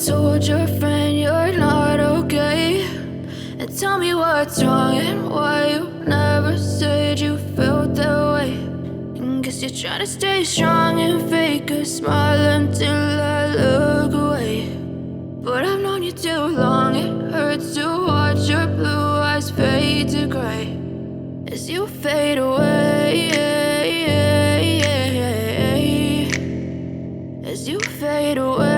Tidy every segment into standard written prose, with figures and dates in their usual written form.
told your friend you're not okay? And tell me what's wrong and why you never said you felt that way. And guess you're trying to stay strong and fake a smile until I look away. But I've known you too long, it hurts to watch your blue eyes fade to gray as you fade away, as you fade away.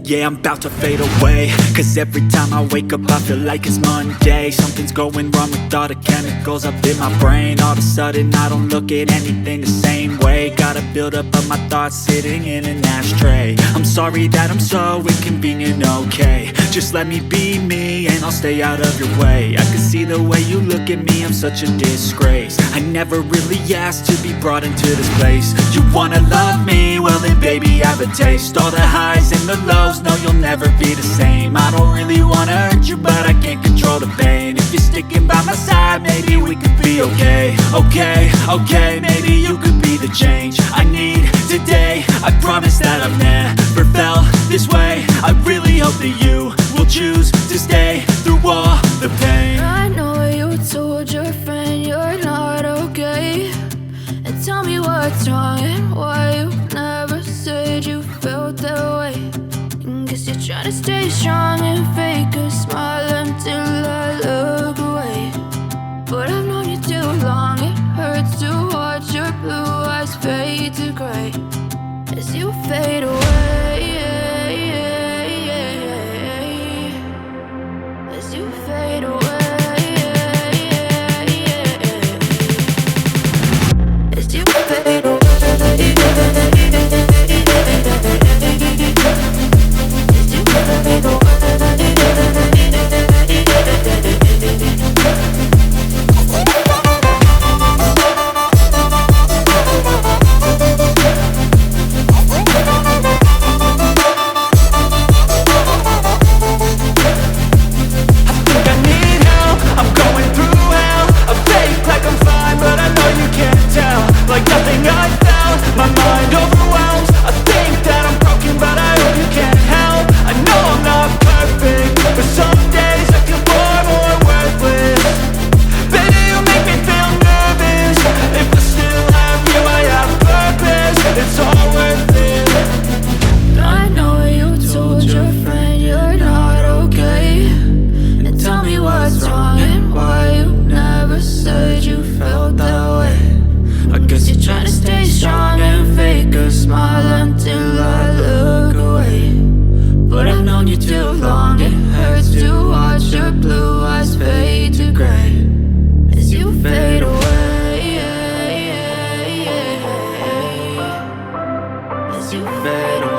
Yeah, I'm about to fade away, cause every time I wake up I feel like it's Monday. Something's going wrong with all the chemicals up in my brain. All of a sudden I don't look at anything the same way. Got a buildup of my thoughts sitting in an ashtray. I'm sorry that I'm so inconvenient, okay? Just let me be me and I'll stay out of your way. I can see the way you look at me, I'm such a disgrace. I never really asked to be brought into this place. You wanna love me? Well then baby I have a taste. All the highs and the lows, no, you'll never be the same. I don't really wanna hurt you, but I can't control the pain. If you're sticking by my side, maybe we could be okay. Okay, maybe you could be the change I need today. I promise that I've never felt this way. I really hope that you will choose to stay through all the pain. I know you told your friend you're not okay. And tell me what's wrong and why you never said you felt that way. Guess you're trying to stay strong and fake a smile until I look away. But I've known you too long, it hurts to watch your blue eyes fade to gray as you fade away, as you fade away, as you fade away. Too long, it hurts to watch your blue eyes fade to gray as you fade away, as you fade away.